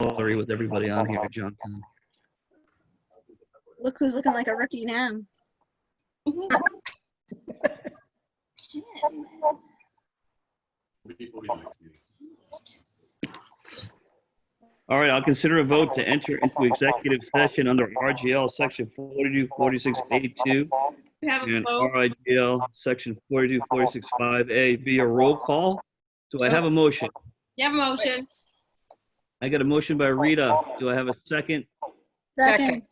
camaraderie with everybody on here, John. Look who's looking like a rookie now. All right, I'll consider a vote to enter into executive session under RGL Section 4246A2 We have a and vote. RIGL Section 42465A via roll call. Do I have a motion? You have a motion. I got a motion by Rita. Do I have a second? Second.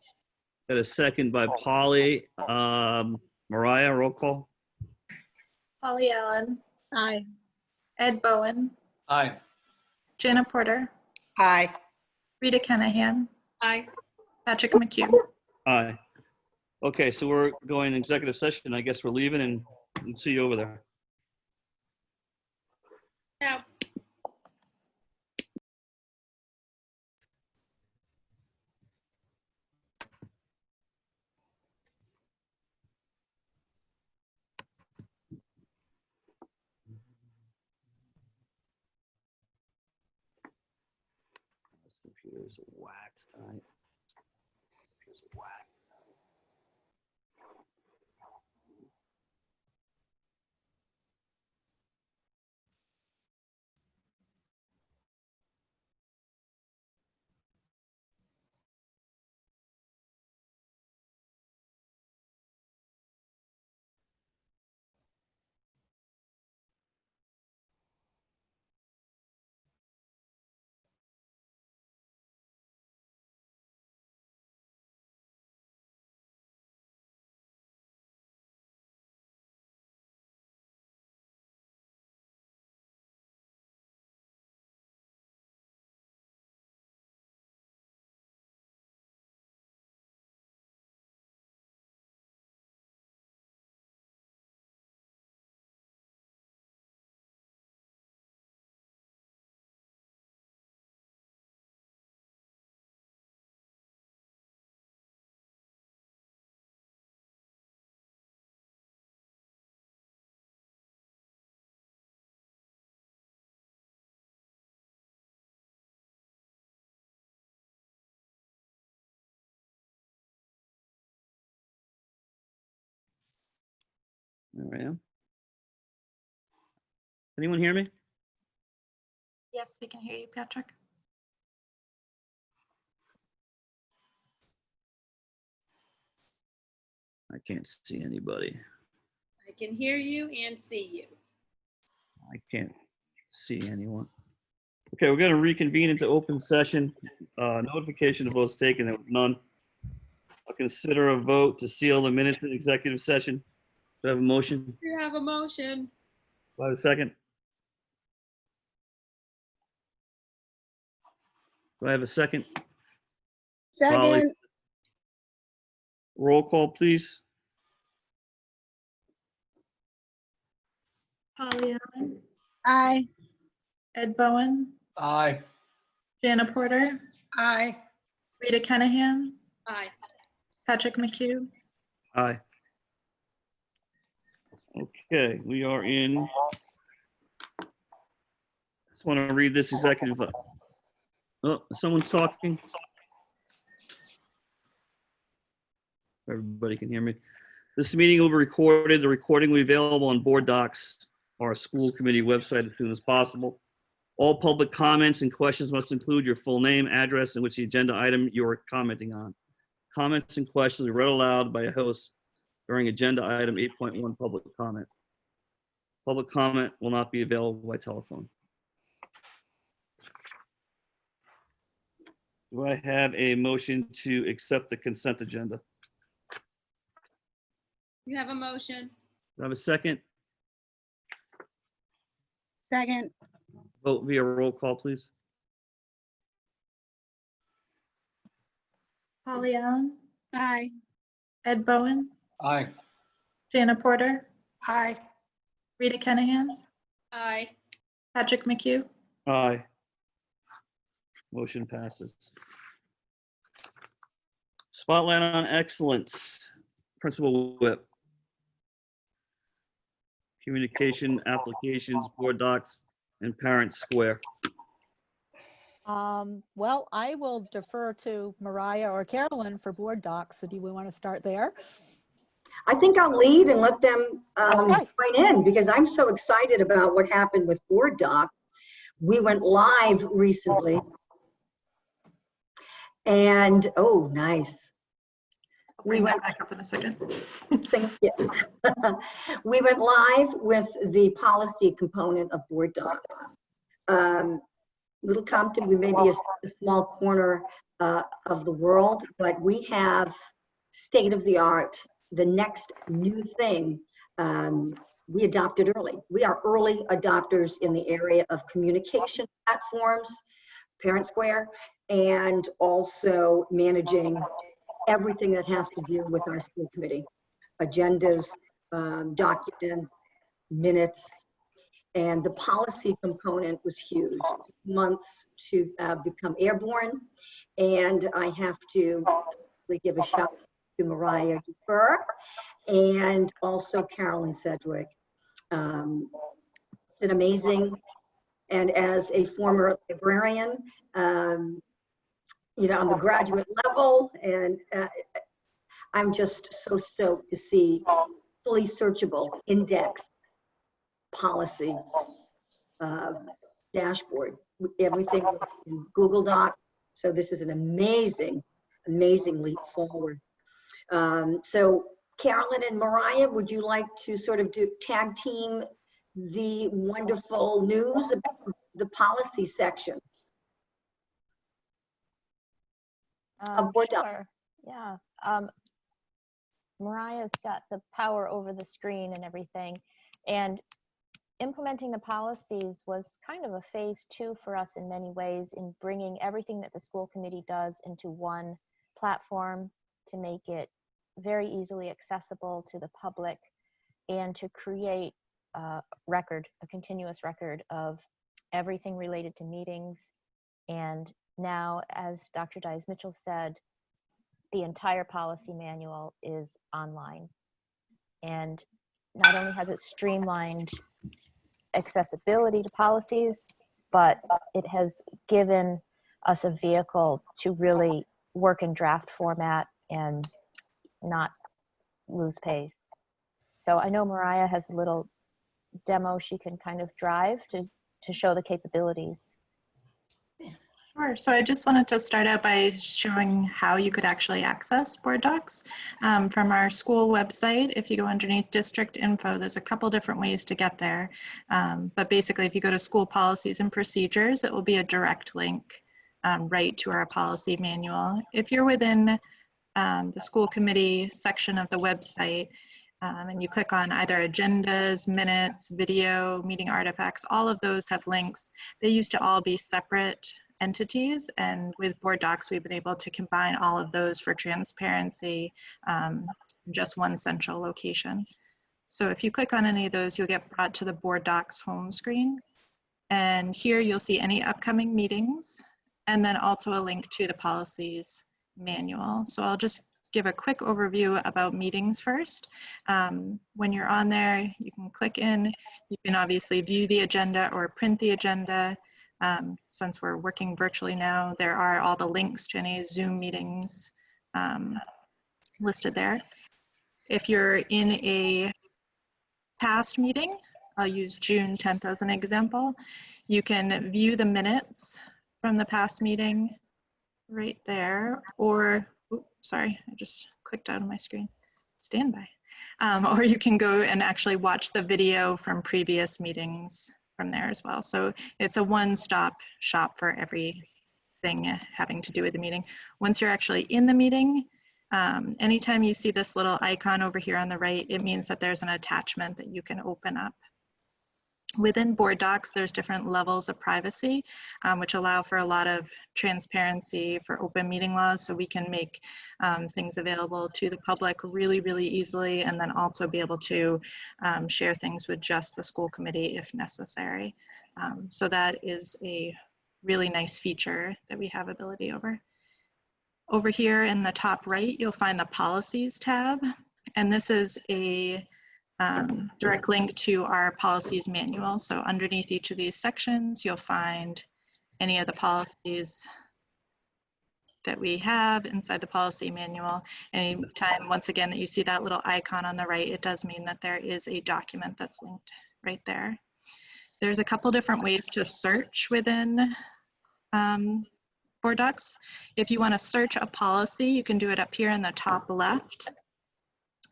Got a second by Polly. Mariah, roll call. Polly Allen, Aye. Ed Bowen, Aye. Jana Porter, Aye. Rita Kenahan, Aye. Patrick McHugh. Aye. Okay, so we're going executive session. I guess we're leaving and we'll see you over there. Now. This computer's whacked tonight. Computer's whacked. There I am. Anyone hear me? Yes, we can hear you, Patrick. I can't see anybody. I can hear you and see you. I can't see anyone. Okay, we're going to reconvene into open session. Notification of votes taken, there was none. I'll consider a vote to seal the minutes in executive session. Do I have a motion? You have a motion. Do I have a second? Do I have a second? Second. Roll call, please. Polly Allen, Aye. Ed Bowen, Aye. Jana Porter, Aye. Rita Kenahan, Aye. Patrick McHugh. Aye. Okay, we are in. Just want to read this executive. Oh, someone's talking. Everybody can hear me. This meeting will be recorded. The recording will be available on board docs or our school committee website as soon as possible. All public comments and questions must include your full name, address, and which the agenda item you are commenting on. Comments and questions are read aloud by a host during agenda item 8.1 public comment. Public comment will not be available by telephone. Do I have a motion to accept the consent agenda? You have a motion. Do I have a second? Second. Vote via roll call, please. Polly Allen, Aye. Ed Bowen, Aye. Jana Porter, Aye. Rita Kenahan, Aye. Patrick McHugh. Aye. Motion passes. Spotlight on excellence. Principal Whip. Communication, applications, board docs, and parent square. Well, I will defer to Mariah or Carolyn for board docs. So do we want to start there? I think I'll lead and let them Okay. join in because I'm so excited about what happened with Board Doc. We went live recently. And, oh, nice. Bring that back up in a second. Thank you. We went live with the policy component of Board Doc. Little Compton, we may be a small corner of the world, but we have state of the art, the next new thing. We adopted early. We are early adopters in the area of communication platforms, Parent Square, and also managing everything that has to do with our school committee, agendas, documents, minutes, and the policy component was huge. Months to become airborne, and I have to really give a shout out to Mariah Burr and also Carolyn Sedgwick. It's been amazing, and as a former librarian, you know, on the graduate level, and I'm just so stoked to see fully searchable index policies dashboard, everything in Google Doc. So this is an amazing leap forward. So Carolyn and Mariah, would you like to sort of tag team the wonderful news about the policy section of Board Doc? Sure. Yeah. Mariah's got the power over the screen and everything. And implementing the policies was kind of a phase 2 for us in many ways, in bringing everything that the school committee does into one platform to make it very easily accessible to the public, and to create a continuous record of everything related to meetings. And now, as Dr. Dias-Mitchell said, the entire policy manual is online. And not only has it streamlined accessibility to policies, but it has given us a vehicle to really work in draft format and not lose pace. So I know Mariah has a little demo she can kind of drive to show the capabilities. Sure. So I just wanted to start out by showing how you could actually access Board Docs from our school website. If you go underneath district info, there's a couple different ways to get there. But basically, if you go to school policies and procedures, it will be a direct link right to our policy manual. If you're within the school committee section of the website, and you click on either agendas, minutes, video, meeting artifacts, all of those have links. They used to all be separate entities, and with Board Docs, we've been able to combine all of those for transparency, just one central location. So if you click on any of those, you'll get brought to the Board Docs home screen. And here you'll see any upcoming meetings, and then also a link to the policies manual. So I'll just give a quick overview about meetings first. When you're on there, you can click in. You can obviously view the agenda or print the agenda. Since we're working virtually now, there are all the links to any Zoom meetings listed there. If you're in a past meeting, I'll use June 10th as an example, you can view the minutes from the past meeting right there, or, oops, sorry, I just clicked out of my screen, standby. Or you can go and actually watch the video from previous meetings from there as well. So it's a one-stop shop for everything having to do with the meeting. Once you're actually in the meeting, anytime you see this little icon over here on the right, it means that there's an attachment that you can open up. Within Board Docs, there's different levels of privacy, which allow for a lot of transparency for open meeting laws, so we can make things available to the public really, really easily, and then also be able to share things with just the school committee if necessary. So that is a really nice feature that we have ability over. Over here in the top right, you'll find the Policies tab, and this is a direct link to our policies manual. So underneath each of these sections, you'll find any of the policies that we have inside the policy manual. Anytime, once again, that you see that little icon on the right, it does mean that there is a document that's linked right there. There's a couple different ways to search within Board Docs. If you want to search a policy, you can do it up here in the top left.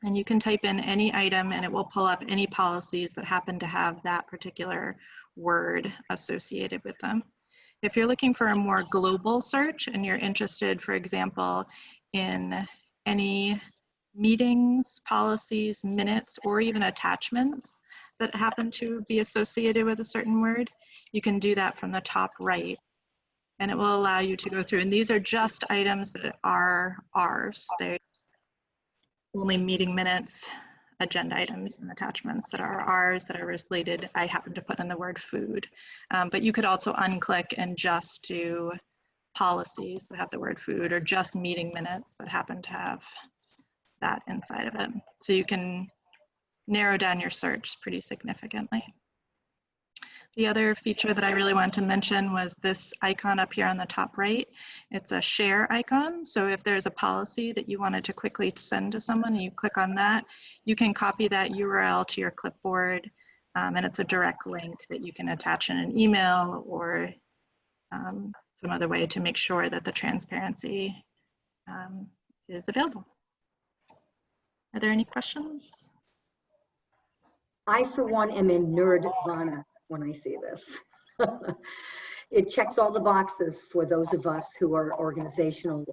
And you can type in any item and it will pull up any policies that happen to have that particular word associated with them. If you're looking for a more global search and you're interested, for example, in any meetings, policies, minutes, or even attachments that happen to be associated with a certain word, you can do that from the top right. And it will allow you to go through. And these are just items that are ours. They're only meeting minutes, agenda items and attachments that are ours, that are related. I happen to put in the word food, but you could also unclick and just do policies that have the word food, or just meeting minutes that happen to have that inside of it. So you can narrow down your search pretty significantly. The other feature that I really wanted to mention was this icon up here on the top right. It's a share icon. So if there's a policy that you wanted to quickly send to someone and you click on that, you can copy that URL to your clipboard. And it's a direct link that you can attach in an email or some other way to make sure that the transparency is available. Are there any questions? I, for one, am in nerdvana when I see this. It checks all the boxes for those of us who are organizational,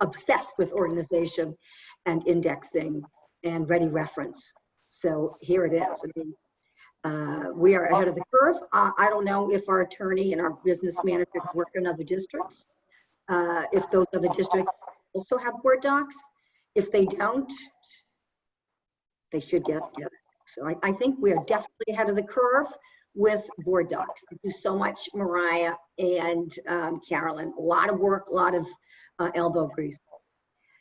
obsessed with organization and indexing and ready reference. So here it is. I mean, we are ahead of the curve. I don't know if our attorney and our business manager work in other districts. If those other districts also have Word docs. If they don't, they should get it. So I think we are definitely ahead of the curve with Board docs. Thank you so much, Mariah and Carolyn. A lot of work, a lot of elbow grease.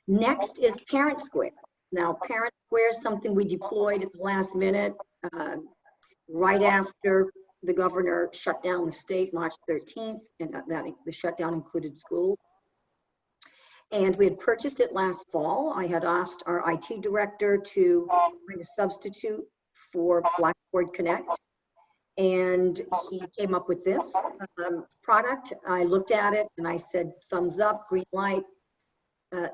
Next is Parent Square. Now, Parent Square is something we deployed at the last minute, right after the governor shut down the state March 13th, and that the shutdown included schools. And we had purchased it last fall. I had asked our IT director to find a substitute for Blackboard Connect. And he came up with this product. I looked at it and I said, thumbs up, green light,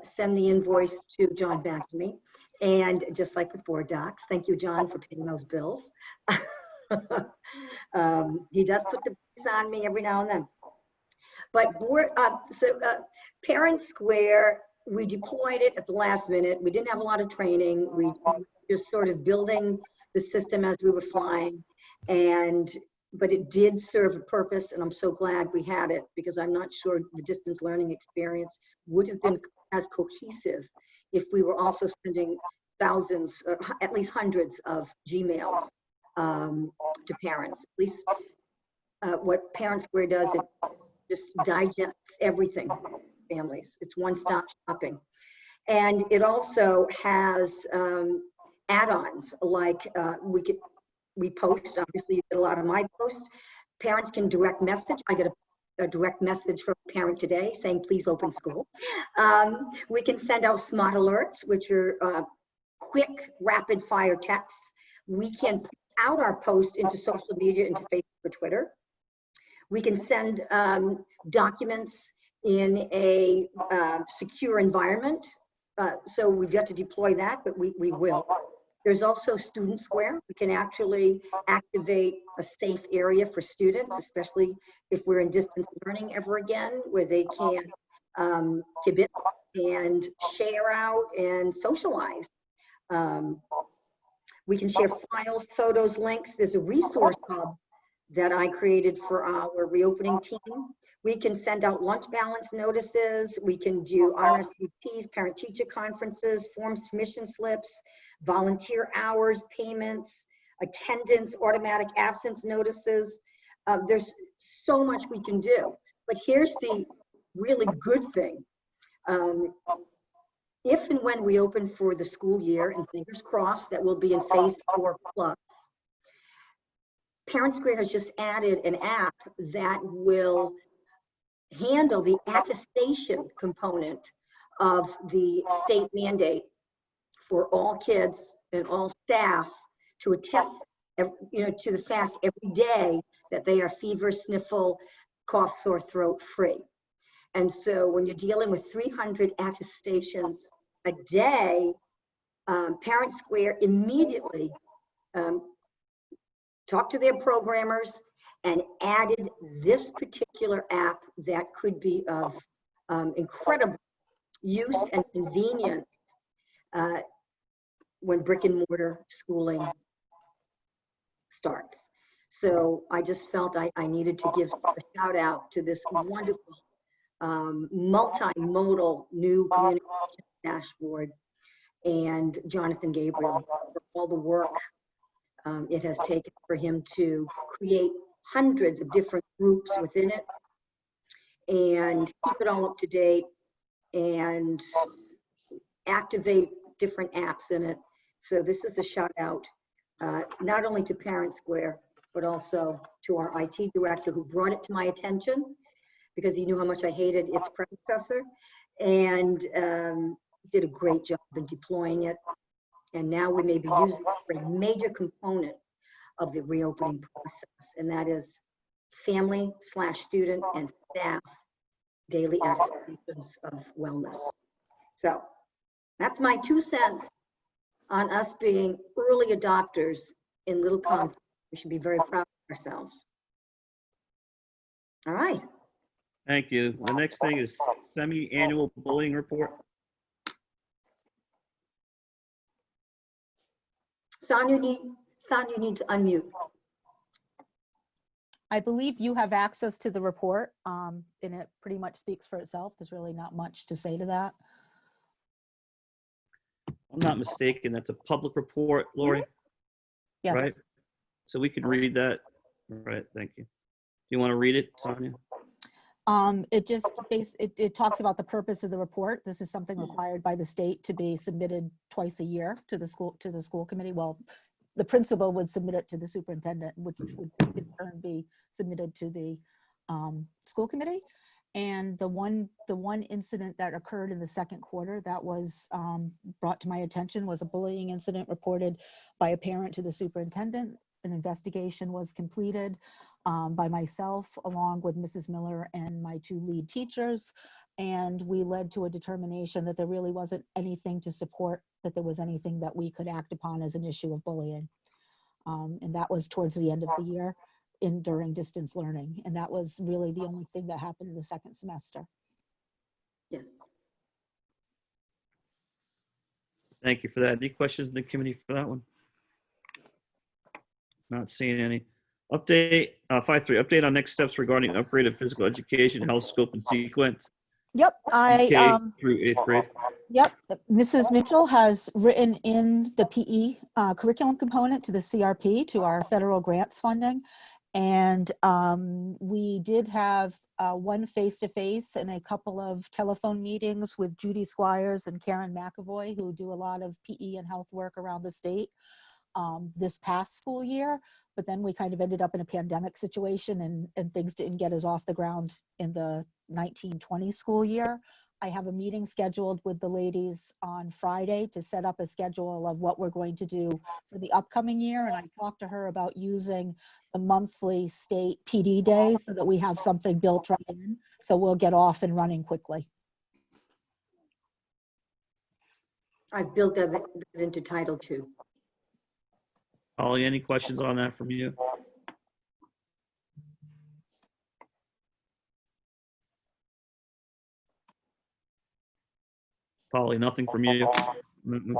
send the invoice to John back to me. And just like with Board Docs, thank you, John, for paying those bills. He does put the brakes on me every now and then. But Parent Square, we deployed it at the last minute. We didn't have a lot of training. We were just sort of building the system as we were flying. But it did serve a purpose, and I'm so glad we had it, because I'm not sure the distance learning experience would have been as cohesive if we were also sending thousands, or at least hundreds of Gmails to parents. At least what Parent Square does, it just digests everything for families. It's one-stop shopping. And it also has add-ons, like we post, obviously you get a lot of my posts. Parents can direct message. I get a direct message from a parent today saying, please open school. We can send out smart alerts, which are quick, rapid fire texts. We can put out our post into social media, into Facebook or Twitter. We can send documents in a secure environment. So we've got to deploy that, but we will. There's also Student Square. We can actually activate a safe area for students, especially if we're in distance learning ever again, where they can kibitz and share out and socialize. We can share files, photos, links. There's a resource hub that I created for our reopening team. We can send out lunch balance notices. We can do RSVPs, parent-teacher conferences, forms, permission slips, volunteer hours, payments, attendance, automatic absence notices. There's so much we can do. But here's the really good thing. If and when we open for the school year, and fingers crossed that we'll be in phase 4+, Parent Square has just added an app that will handle the attestation component of the state mandate for all kids and all staff to attest, to the fact every day that they are fever, sniffle, cough, sore throat free. And so when you're dealing with 300 attestations a day, Parent Square immediately talked to their programmers and added this particular app that could be of incredible use and convenience when brick and mortar schooling starts. So I just felt I needed to give a shout out to this wonderful multimodal new communication dashboard, and Jonathan Gabriel for all the work it has taken for him to create hundreds of different groups within it and keep it all up to date and activate different apps in it. So this is a shout out not only to Parent Square, but also to our IT director who brought it to my attention because he knew how much I hated its predecessor, and did a great job in deploying it. And now we may be using it for a major component of the reopening process, and that is family/student and staff daily attestations of wellness. So that's my 2 cents on us being early adopters in Little Compton. We should be very proud of ourselves. All right. Thank you. The next thing is semi-annual bullying report. Sonia, you need to unmute. I believe you have access to the report, and it pretty much speaks for itself. There's really not much to say to that. I'm not mistaken, that's a public report, Lori, Yes. right? So we can read that. All right, thank you. Do you want to read it, Sonia? It talks about the purpose of the report. This is something required by the state to be submitted twice a year to the school committee. Well, the principal would submit it to the superintendent, which would in turn be submitted to the school committee. And the one incident that occurred in the second quarter that was brought to my attention was a bullying incident reported by a parent to the superintendent. An investigation was completed by myself along with Mrs. Miller and my 2 lead teachers. And we led to a determination that there really wasn't anything to support that there was anything that we could act upon as an issue of bullying. And that was towards the end of the year during distance learning. And that was really the only thing that happened in the second semester. Yes. Thank you for that. Any questions in the committee for that one? Not seeing any. Update, 5.3, update on next steps regarding upgrade of physical education, health scope and sequence. Yep, K through 8th grade. Yep, Mrs. Mitchell has written in the PE curriculum component to the CRP, to our federal grants funding. And we did have one face-to-face and a couple of telephone meetings with Judy Squires and Karen McAvoy, who do a lot of PE and health work around the state this past school year. But then we kind of ended up in a pandemic situation and things didn't get us off the ground in the 1920 school year. I have a meeting scheduled with the ladies on Friday to set up a schedule of what we're going to do for the upcoming year. And I talked to her about using the monthly state PD day so that we have something built right in. So we'll get off and running quickly. I've built that into Title II. Holly, any questions on that from you? Polly, nothing from you? Mm-mm.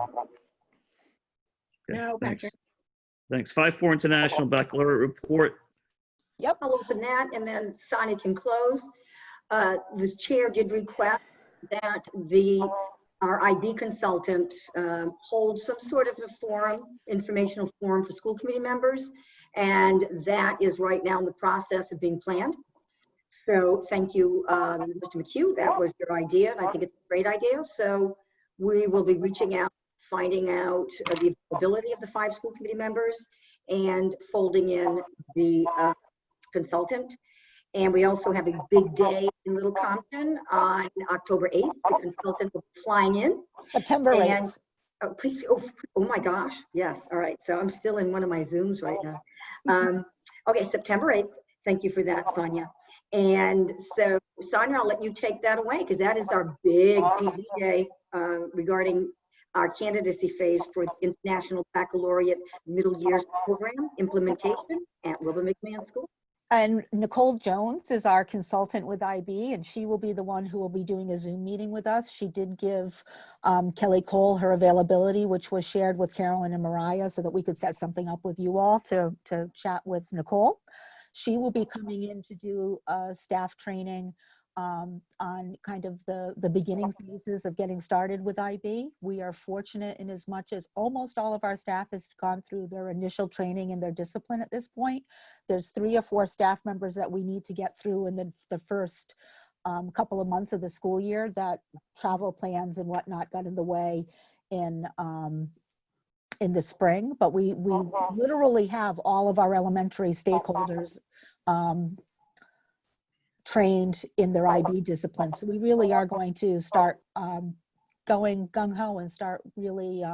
Okay, No, thanks. Patrick. Thanks. 5.4 International Baccalaureate Report. Yep, I'll open that and then Sonia can close. This chair did request that our IB consultant hold some sort of a forum, informational forum for school committee members. And that is right now in the process of being planned. So thank you, Mr. McHugh. That was your idea, and I think it's a great idea. So we will be reaching out, finding out the availability of the 5 school committee members and folding in the consultant. And we also have a big day in Little Compton on October 8th. The consultant will be flying in. September And 8th. oh, please, oh my gosh, yes, all right. So I'm still in one of my Zooms right now. Okay, September 8th. Thank you for that, Sonia. And so, Sonia, I'll let you take that away because that is our big PD day regarding our candidacy phase for the International Baccalaureate Middle Years Program implementation at Wilbur McMahon School. And Nicole Jones is our consultant with IB, and she will be the one who will be doing a Zoom meeting with us. She did give Kelly Cole her availability, which was shared with Carolyn and Mariah so that we could set something up with you all to chat with Nicole. She will be coming in to do staff training on kind of the beginning phases of getting started with IB. We are fortunate in as much as almost all of our staff has gone through their initial training in their discipline at this point. There's 3 or 4 staff members that we need to get through in the first couple of months of the school year that travel plans and whatnot got in the way in the spring. But we literally have all of our elementary stakeholders trained in their IB discipline. So we really are going to start going gung-ho and start really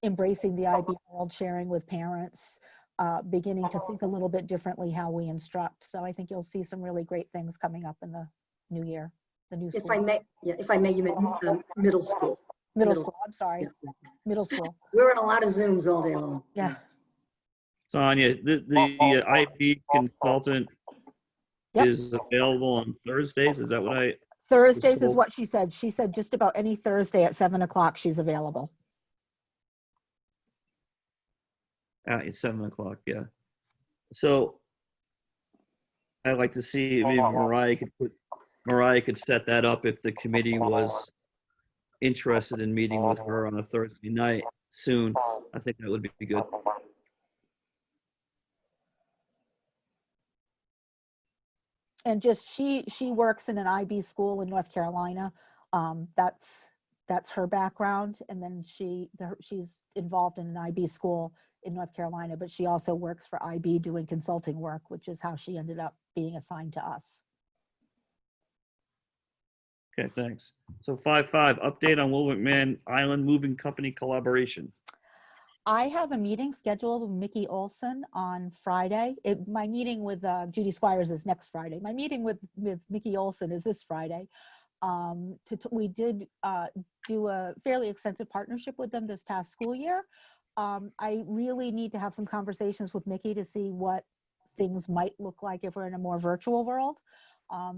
embracing the IB world, sharing with parents, beginning to think a little bit differently how we instruct. So I think you'll see some really great things coming up in the new year, the new school. If I may, you meant middle school. Middle school, I'm sorry, Yeah. middle school. We're in a lot of Zooms all day long. Yeah. Sonia, the IB consultant Yep. is available on Thursdays. Is that what I? Thursdays is told. what she said. She said just about any Thursday at 7 o'clock she's available. It's 7 o'clock. Yeah. So I'd like to see maybe Mariah could set that up if the committee was interested in meeting with her on a Thursday night soon. I think that would be good. And just she works in an IB school in North Carolina. That's her background. And then she's involved in an IB school in North Carolina, but she also works for IB doing consulting work, which is how she ended up being assigned to us. Okay, thanks. So 5.5, update on Wilbur McMahon Island Moving Company collaboration. I have a meeting scheduled with Mickey Olson on Friday. My meeting with Judy Squires is next Friday. My meeting with Mickey Olson is this Friday. We did do a fairly extensive partnership with them this past school year. I really need to have some conversations with Mickey to see what things might look like if we're in a more virtual world.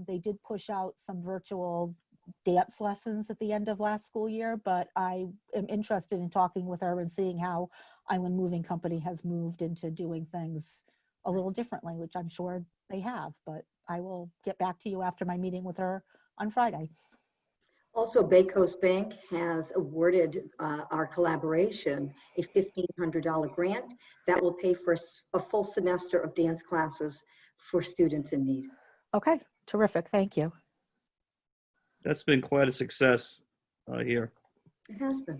They did push out some virtual dance lessons at the end of last school year, but I am interested in talking with her and seeing how Island Moving Company has moved into doing things a little differently, which I'm sure they have, but I will get back to you after my meeting with her on Friday. Also, Bay Coast Bank has awarded our collaboration a $1,500 grant that will pay for a full semester of dance classes for students in need. Okay, terrific, thank you. That's been quite a success here. It has been.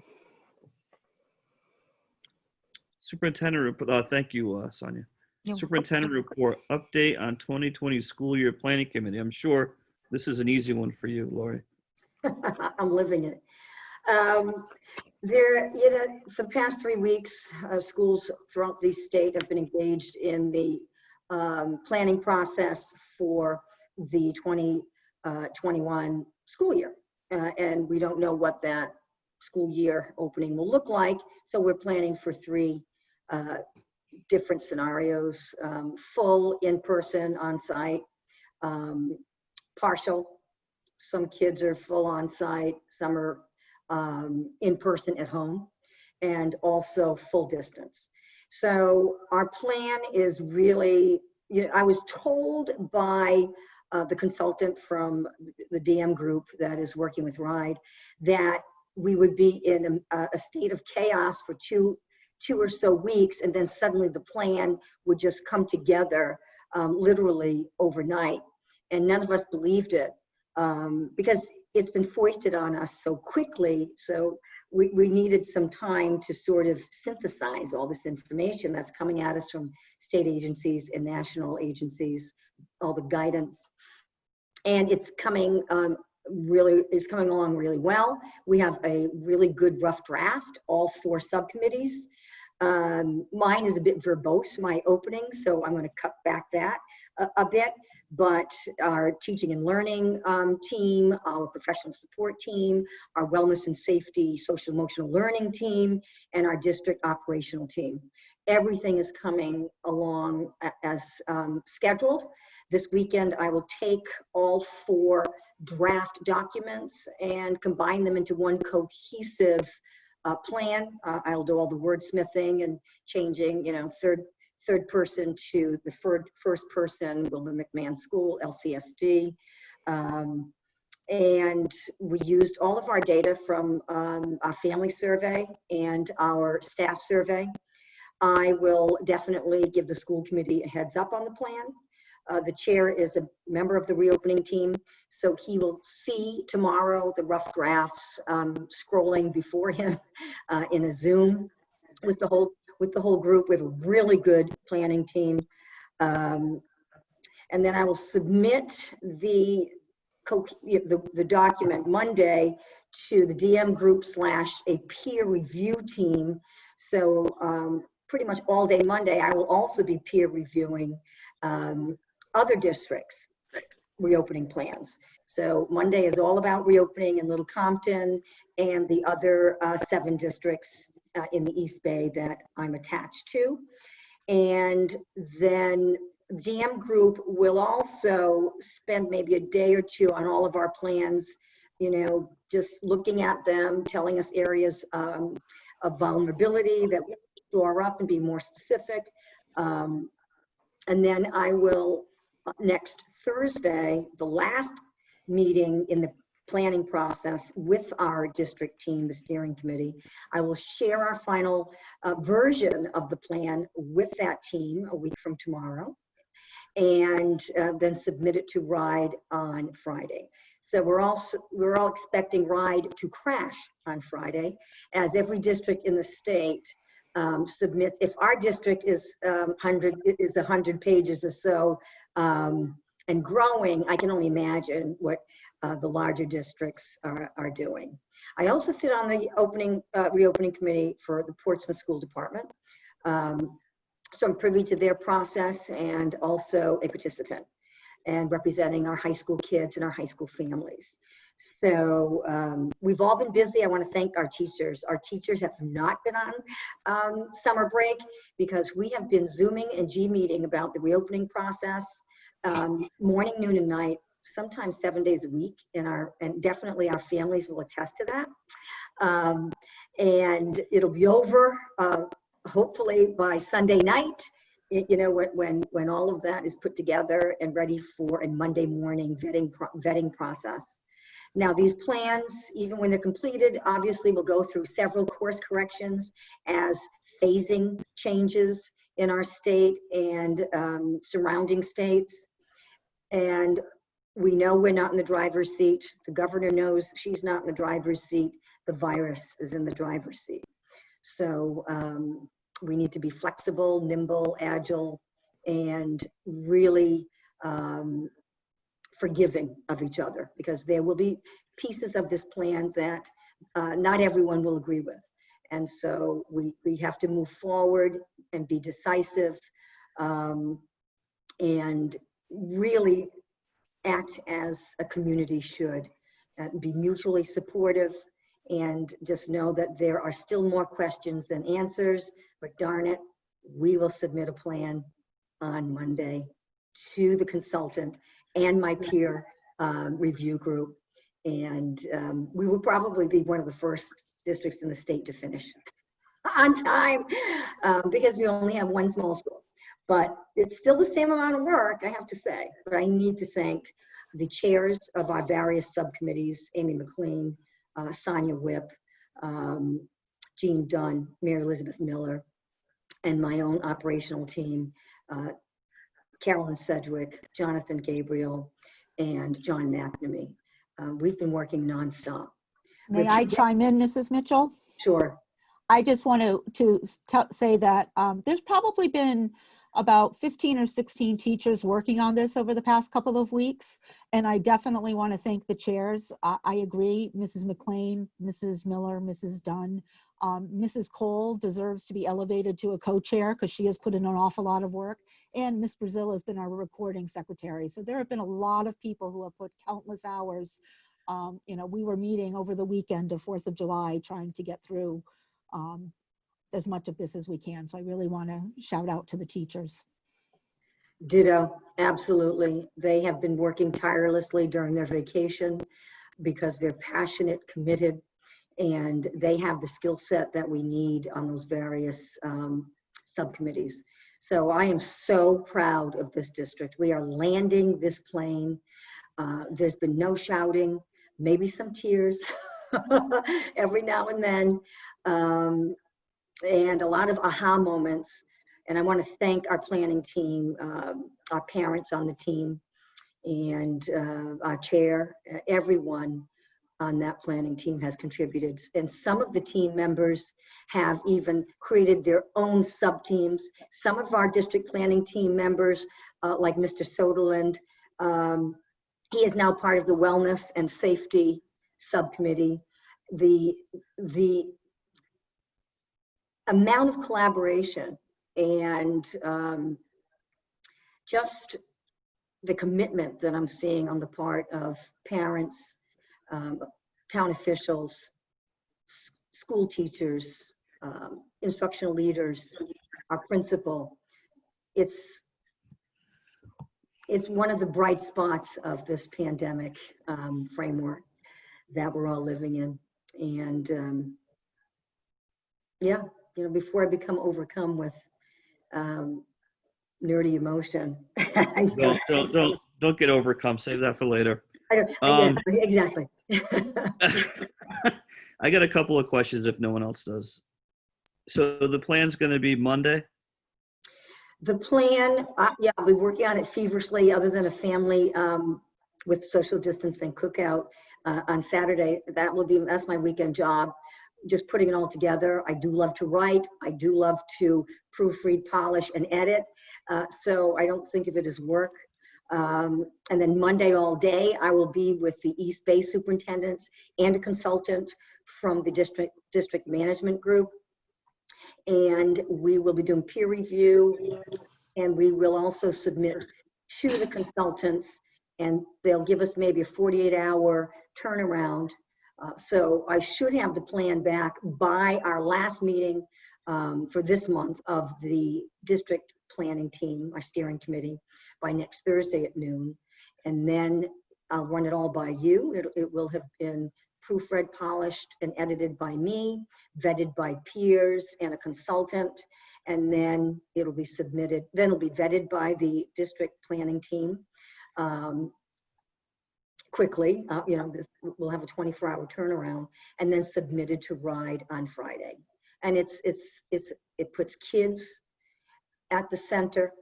Superintendent report. Thank you, Sonia. You're Superintendent report, update on 2020 school year planning committee. I'm sure this is an easy one for you, Lori. I'm living it. For the past 3 weeks, schools throughout the state have been engaged in the planning process for the 2021 school year. And we don't know what that school year opening will look like. So we're planning for 3 different scenarios: full in-person on-site, partial. Some kids are full on-site, some are in-person at home, and also full distance. So our plan is really, I was told by the consultant from the DM group that is working with RIDE that we would be in a state of chaos for two or so weeks, and then suddenly the plan would just come together literally overnight. And none of us believed it because it's been foisted on us so quickly. So we needed some time to sort of synthesize all this information that's coming at us from state agencies and national agencies, all the guidance. And it's coming coming along really well. We have a really good rough draft, all 4 subcommittees. Mine is a bit verbose, my opening, so I'm going to cut back that a bit. But our teaching and learning team, our professional support team, our wellness and safety, social emotional learning team, and our district operational team. Everything is coming along as scheduled. This weekend, I will take all 4 draft documents and combine them into one cohesive plan. I'll do all the wordsmithing and changing, third person to the first person, Wilbur McMahon School, LCSD. And we used all of our data from our family survey and our staff survey. I will definitely give the school committee a heads up on the plan. The chair is a member of the reopening team, so he will see tomorrow the rough drafts scrolling before him in a Zoom with the whole group. We have a really good planning team. And then I will submit the document Monday to the DM group / a peer review team. So pretty much all day Monday, I will also be peer reviewing other districts' reopening plans. So Monday is all about reopening in Little Compton and the other 7 districts in the East Bay that I'm attached to. And then GM Group will also spend maybe a day or 2 on all of our plans, just looking at them, telling us areas of vulnerability that we store up and be more specific. And then I will, next Thursday, the last meeting in the planning process with our district team, the steering committee, I will share our final version of the plan with that team a week from tomorrow, and then submit it to RIDE on Friday. So we're all expecting RIDE to crash on Friday, as every district in the state submits. If our district is 100 pages or so and growing, I can only imagine what the larger districts are doing. I also sit on the reopening committee for the Portsmouth School Department. So I'm privy to their process and also a participant and representing our high school kids and our high school families. So we've all been busy. I want to thank our teachers. Our teachers have not been on summer break because we have been Zooming and G-meeting about the reopening process, morning, noon, and night, sometimes 7 days a week, and definitely our families will attest to that. And it'll be over hopefully by Sunday night, when all of that is put together and ready for a Monday morning vetting process. Now, these plans, even when they're completed, obviously will go through several course corrections as phasing changes in our state and surrounding states. And we know we're not in the driver's seat. The governor knows she's not in the driver's seat. The virus is in the driver's seat. So we need to be flexible, nimble, agile, and really forgiving of each other, because there will be pieces of this plan that not everyone will agree with. And so we have to move forward and be decisive and really act as a community should, be mutually supportive, and just know that there are still more questions than answers, but darn it, we will submit a plan on Monday to the consultant and my peer review group. And we will probably be one of the first districts in the state to finish on time because we only have one small school. But it's still the same amount of work, I have to say. But I need to thank the chairs of our various subcommittees, Amy McLean, Sonia Whip, Jean Dunn, Mary Elizabeth Miller, and my own operational team, Carolyn Sedgwick, Jonathan Gabriel, and John McNamee. We've been working nonstop. May I chime in, Mrs. Mitchell? Sure. I just want to say that there's probably been about 15 or 16 teachers working on this over the past couple of weeks. And I definitely want to thank the chairs. I agree, Mrs. McLean, Mrs. Miller, Mrs. Dunn. Mrs. Cole deserves to be elevated to a co-chair because she has put in an awful lot of work. And Miss Brazil has been our recording secretary. So there have been a lot of people who have put countless hours. We were meeting over the weekend of 4th of July trying to get through as much of this as we can. So I really want to shout out to the teachers. Ditto, absolutely. They have been working tirelessly during their vacation because they're passionate, committed, and they have the skill set that we need on those various subcommittees. So I am so proud of this district. We are landing this plane. There's been no shouting, maybe some tears every now and then. And a lot of aha moments. And I want to thank our planning team, our parents on the team, and our chair. Everyone on that planning team has contributed. And some of the team members have even created their own sub-teams. Some of our district planning team members, like Mr. Soderland, he is now part of the Wellness and Safety Subcommittee. The amount of collaboration and just the commitment that I'm seeing on the part of parents, town officials, school teachers, instructional leaders, our principal, it's one of the bright spots of this pandemic framework that we're all living in. And yeah, before I become overcome with nerdy emotion. Don't get overcome. Save that for later. Yeah, exactly. I got a couple of questions if no one else does. So the plan's going to be Monday? The plan, yeah, I'll be working on it feverishly, other than a family with social distancing cookout on Saturday. That's my weekend job. Just putting it all together. I do love to write. I do love to proofread, polish, and edit. So I don't think of it as work. And then Monday all day, I will be with the East Bay superintendents and a consultant from the district management group. And we will be doing peer review, and we will also submit to the consultants, and they'll give us maybe a 48-hour turnaround. So I should have the plan back by our last meeting for this month of the district planning team, our steering committee, by next Thursday at noon. And then I'll run it all by you. It will have been proofread, polished, and edited by me, vetted by peers and a consultant, and then it'll be submitted. Then it'll be vetted by the district planning team quickly. We'll have a 24-hour turnaround, and then submitted to RIDE on Friday. And it puts kids at the center,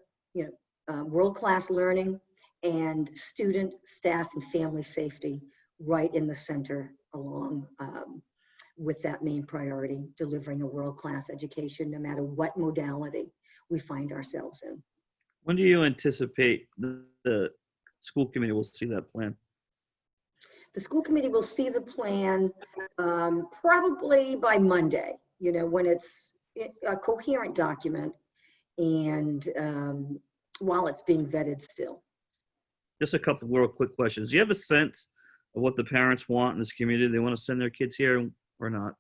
world-class learning, and student, staff, and family safety right in the center, along with that main priority, delivering a world-class education, no matter what modality we find ourselves in. When do you anticipate the school committee will see that plan? The school committee will see the plan probably by Monday, when it's a coherent document, and while it's being vetted still. Just a couple real quick questions. Do you have a sense of what the parents want in this community? They want to send their kids here or not?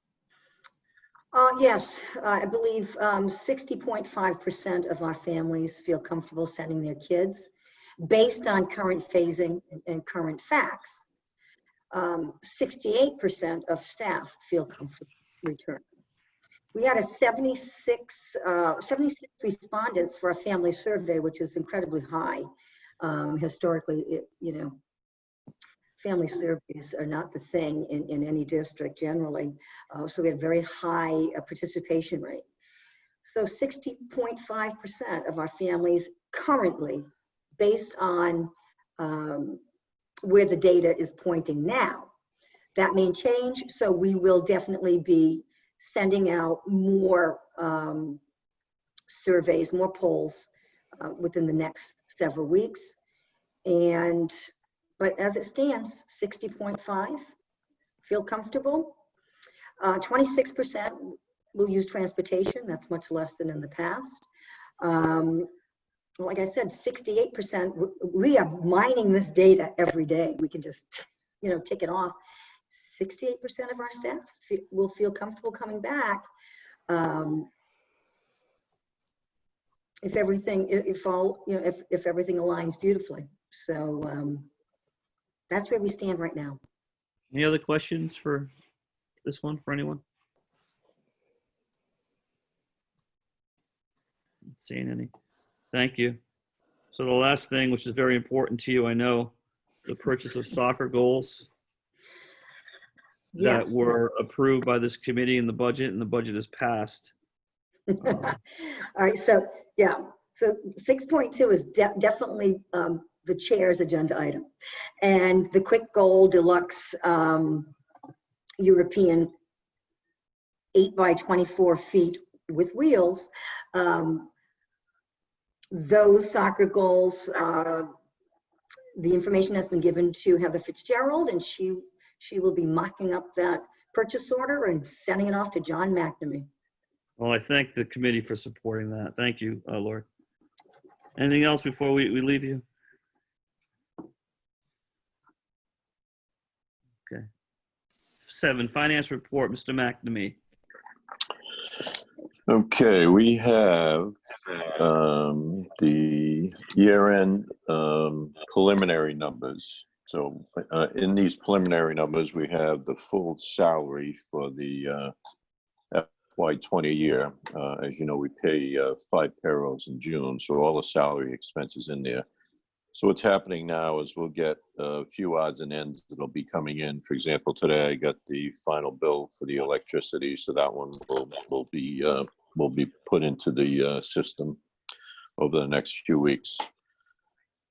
Yes, I believe 60.5% of our families feel comfortable sending their kids based on current phasing and current facts. 68% of staff feel comfortable returning. We had 76 respondents for a family survey, which is incredibly high. Historically, family surveys are not the thing in any district generally. So we had a very high participation rate. So 60.5% of our families currently, based on where the data is pointing now. That may change, so we will definitely be sending out more surveys, more polls within the next several weeks. But as it stands, 60.5, feel comfortable. 26% will use transportation. That's much less than in the past. Like I said, 68%, we are mining this data every day. We can just, tick it off. 68% of our staff will feel comfortable coming back if everything, if everything aligns beautifully. So that's where we stand right now. Any other questions for this one, for anyone? Not seeing any. Thank you. So the last thing, which is very important to you, I know, the purchase of soccer goals Yeah. that were approved by this committee in the budget, and the budget is passed. All right, so yeah, so 6.2 is definitely the chair's agenda item. And the Quick Goal Deluxe European 8 by 24 feet with wheels, those soccer goals, the information has been given to Heather Fitzgerald, and she will be mocking up that purchase order and sending it off to John McNamee. Well, I thank the committee for supporting that. Thank you, Lord. Anything else before we leave you? Okay. 7, finance report, Mr. McNamee. Okay, we have the year-end preliminary numbers. So in these preliminary numbers, we have the full salary for the FY20 year. As you know, we pay 5 payrolls in June, so all the salary expenses in there. So what's happening now is we'll get a few odds and ends that'll be coming in. For example, today I got the final bill for the electricity, so that one will be put into the system over the next few weeks.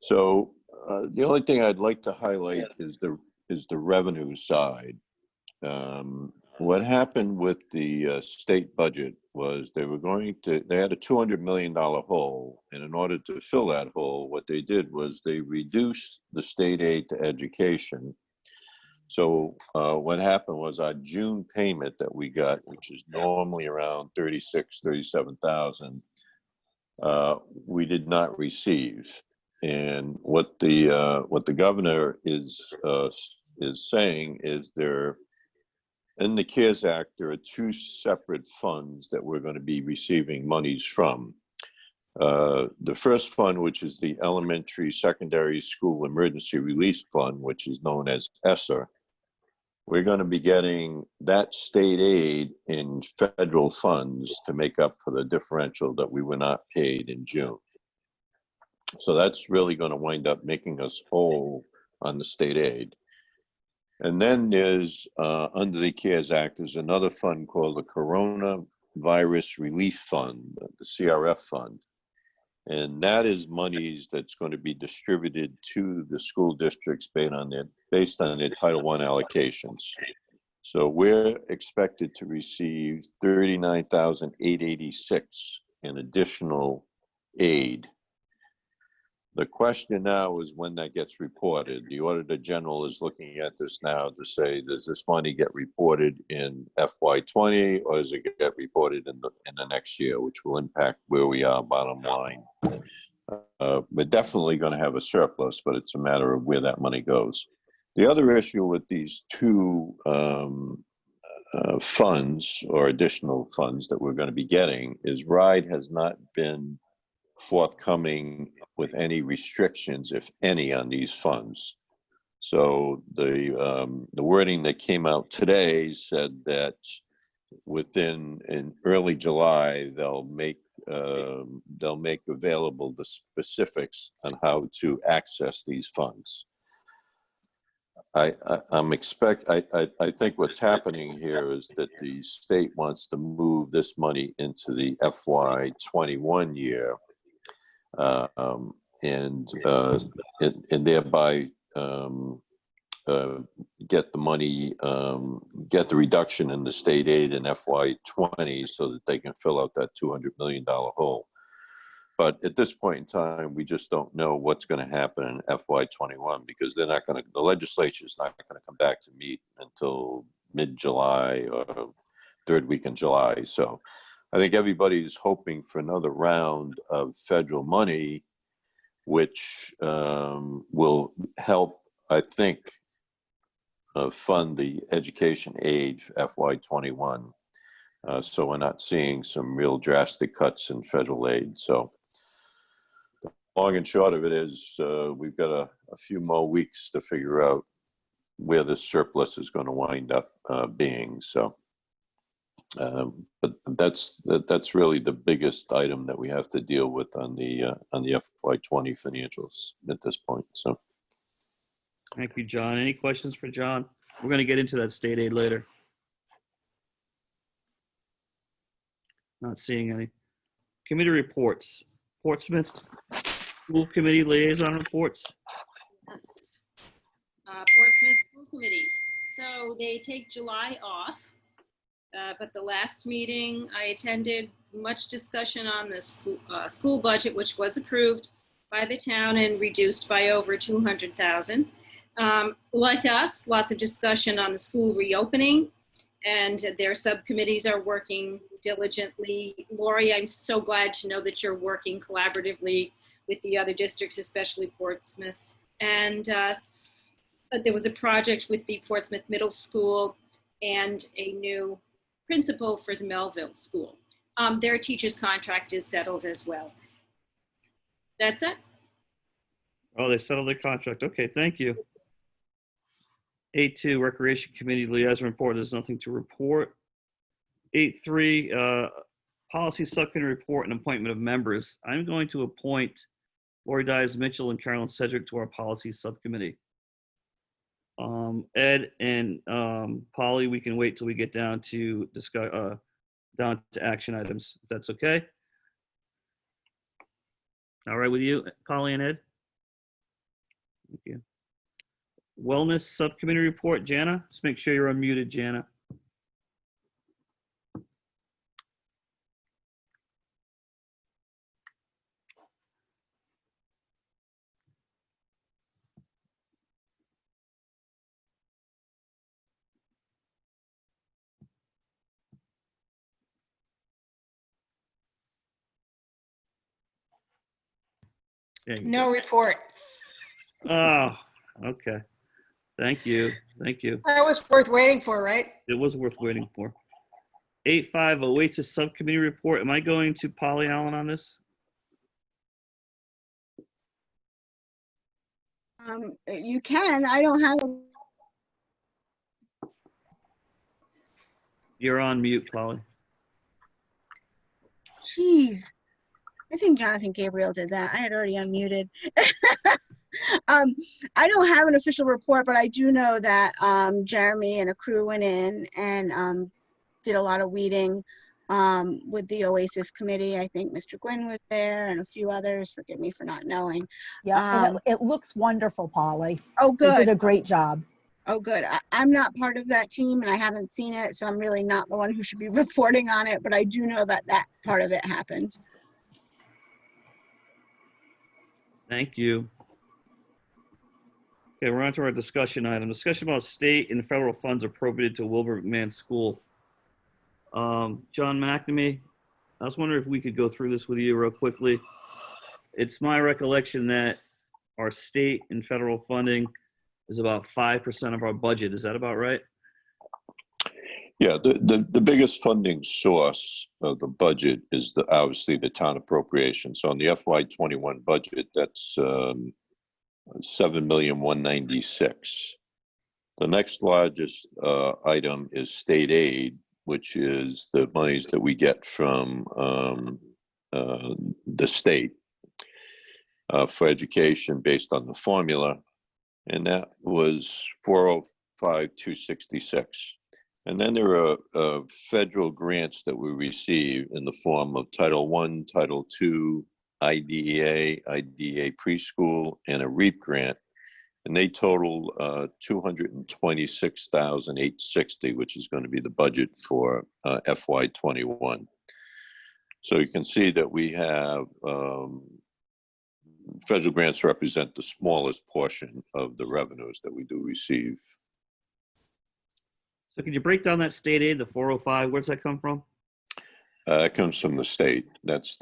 So the only thing I'd like to highlight is the revenue side. What happened with the state budget was they had a $200 million hole, and in order to fill that hole, what they did was they reduced the state aid to education. So what happened was our June payment that we got, which is normally around 37,000, we did not receive. And what the governor is saying is in the CARES Act, there are 2 separate funds that we're going to be receiving monies from. The first fund, which is the Elementary Secondary School Emergency Relief Fund, which is known as ESSER, we're going to be getting that state aid in federal funds to make up for the differential that we were not paid in June. So that's really going to wind up making us whole on the state aid. And then there's, under the CARES Act, there's another fund called the Coronavirus Relief Fund, the CRF fund. And that is monies that's going to be distributed to the school districts based on their Title I allocations. So we're expected to receive $39,886 in additional aid. The question now is when that gets reported. The Auditor General is looking at this now to say, does this money get reported in FY20 or does it get reported in the next year, which will impact where we are bottom line. We're definitely going to have a surplus, but it's a matter of where that money goes. The other issue with these 2 funds or additional funds that we're going to be getting is RIDE has not been forthcoming with any restrictions, if any, on these funds. So the wording that came out today said that in early July they'll make available the specifics on how to access these funds. I think what's happening here is that the state wants to move this money into the FY21 year. And thereby get the money, get the reduction in the state aid in FY20 so that they can fill out that $200 million hole. But at this point in time, we just don't know what's going to happen in FY21 because the legislature is not going to come back to meet until mid-July or third week in July. So I think everybody's hoping for another round of federal money, which will help, I think, fund the education aid FY21. So we're not seeing some real drastic cuts in federal aid. So the long and short of it is we've got a few more weeks to figure out where this surplus is going to wind up being. So, but that's really the biggest item that we have to deal with on the FY20 financials at this point. So, Thank you, John. Any questions for John? We're going to get into that state aid later. Not seeing any. Committee reports. Portsmouth School Committee liaison reports. Yes. Portsmouth School Committee. So they take July off, but the last meeting I attended, much discussion on the school budget, which was approved by the town and reduced by over 200,000. Like us, lots of discussion on the school reopening, and their subcommittees are working diligently. Lori, I'm so glad to know that you're working collaboratively with the other districts, especially Portsmouth. And there was a project with the Portsmouth Middle School and a new principal for the Melville School. Their teacher's contract is settled as well. That's it. Oh, they settled their contract. Okay, thank you. 8.2 Recreation Committee liaison report. There's nothing to report. 8.3 Policy Subcommittee report and appointment of members. I'm going to appoint Lori Dias Mitchell and Carolyn Sedgwick to our Policy Subcommittee. Ed and Polly, we can wait till we get down to discuss down to action items. If that's okay. All right with you, Polly and Ed? Thank you. Wellness Subcommittee report, Jana. Just make sure you're unmuted, Jana. There you No report. go. Oh, okay. Thank you. Thank you. That was worth waiting for, right? It was worth waiting for. 8.5 Oasis Subcommittee report. Am I going to Polly Allen on this? You can. I don't have. You're on mute, Polly. Jeez. I think Jonathan Gabriel did that. I had already unmuted. I don't have an official report, but I do know that Jeremy and a crew went in and did a lot of weeding with the Oasis committee. I think Mr. Gwynn was there and a few others. Forgive me for not knowing. Yeah, and it looks wonderful, Polly. Oh, They did good. a great job. Oh, good. I'm not part of that team and I haven't seen it, so I'm really not the one who should be reporting on it, but I do know that that part of it happened. Thank you. Okay, we're on to our discussion item. Discussion about state and federal funds appropriated to Wilbur McMahon School. John McNamee, I was wondering if we could go through this with you real quickly. It's my recollection that our state and federal funding is about 5% of our budget. Is that about right? yeah, the biggest funding source of the budget is obviously the town appropriation. So on the FY21 budget, that's 7,196,000. The next largest item is state aid, which is the monies that we get from the state for education based on the formula, and that was 405,266. And then there are federal grants that we receive in the form of Title I, Title II, IDEA preschool, and a REAP grant. And they total 226,860, which is going to be the budget for FY21. So you can see that we have federal grants represent the smallest portion of the revenues that we do receive. So can you break down that state aid, the 405? Where's that come from? It comes from the state. That's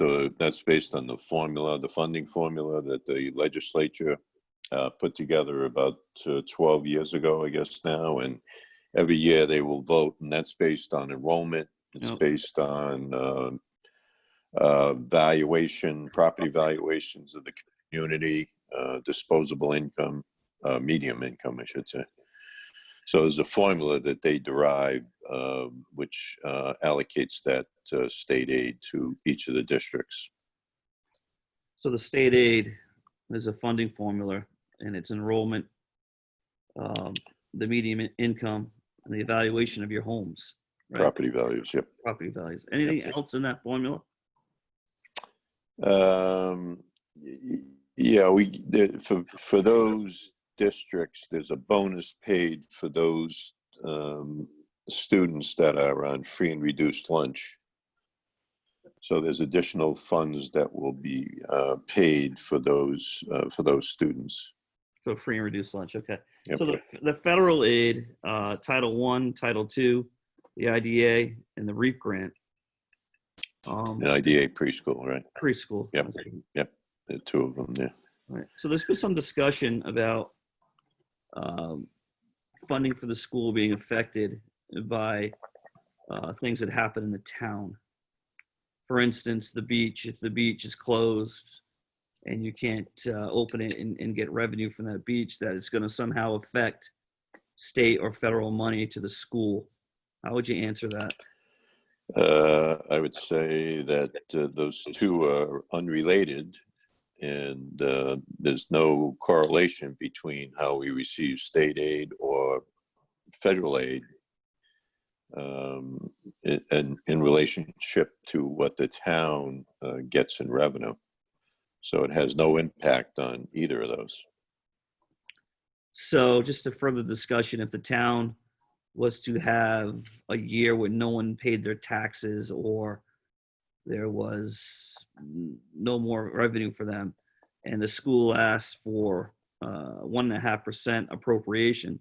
based on the formula, the funding formula that the legislature put together about 12 years ago, I guess now. And every year they will vote, and that's based on enrollment. It's Yep. based on valuation, property valuations of the community, disposable income, medium income, I should say. So there's a formula that they derive, which allocates that state aid to each of the districts. So the state aid is a funding formula, and it's enrollment, the median income, and the evaluation of your homes, right? Property values, yep. Property values. Anything else in that formula? Yeah, for those districts, there's a bonus paid for those students that are on free and reduced lunch. So there's additional funds that will be paid for those students. So free and reduced lunch, okay. Yep. So the federal aid, Title I, Title II, the IDA, and the REAP grant. An IDA preschool, right? Preschool. Yep. Okay. Yep, there are two of them there. Right. So there's been some discussion about funding for the school being affected by things that happen in the town. For instance, the beach, if the beach is closed and you can't open it and get revenue from that beach, that it's going to somehow affect state or federal money to the school. How would you answer that? I would say that those two are unrelated, and there's no correlation between how we receive state aid or federal aid in relationship to what the town gets in revenue. So it has no impact on either of those. So just a further discussion, if the town was to have a year where no one paid their taxes or there was no more revenue for them, and the school asked for 1.5% appropriation,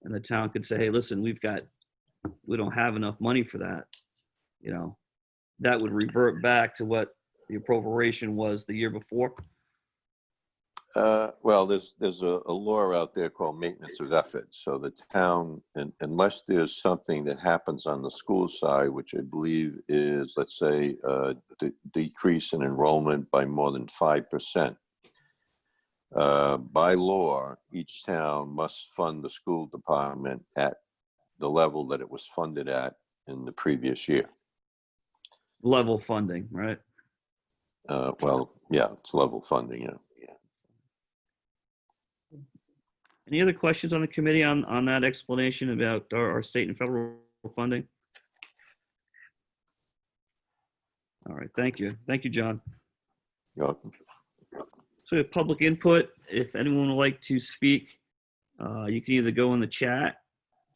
and the town could say, hey, listen, we don't have enough money for that, that would revert back to what the appropriation was the year before. Well, there's a law out there called maintenance of effort. So the town, unless there's something that happens on the school side, which I believe is, let's say, the decrease in enrollment by more than 5%, by law, each town must fund the school department at the level that it was funded at in the previous year. Level funding, right? Well, yeah, it's level funding, yeah. Any other questions on the committee on that explanation about our state and federal funding? All right, thank you. Thank you, John. You're welcome. So we have public input. If anyone would like to speak, you can either go in the chat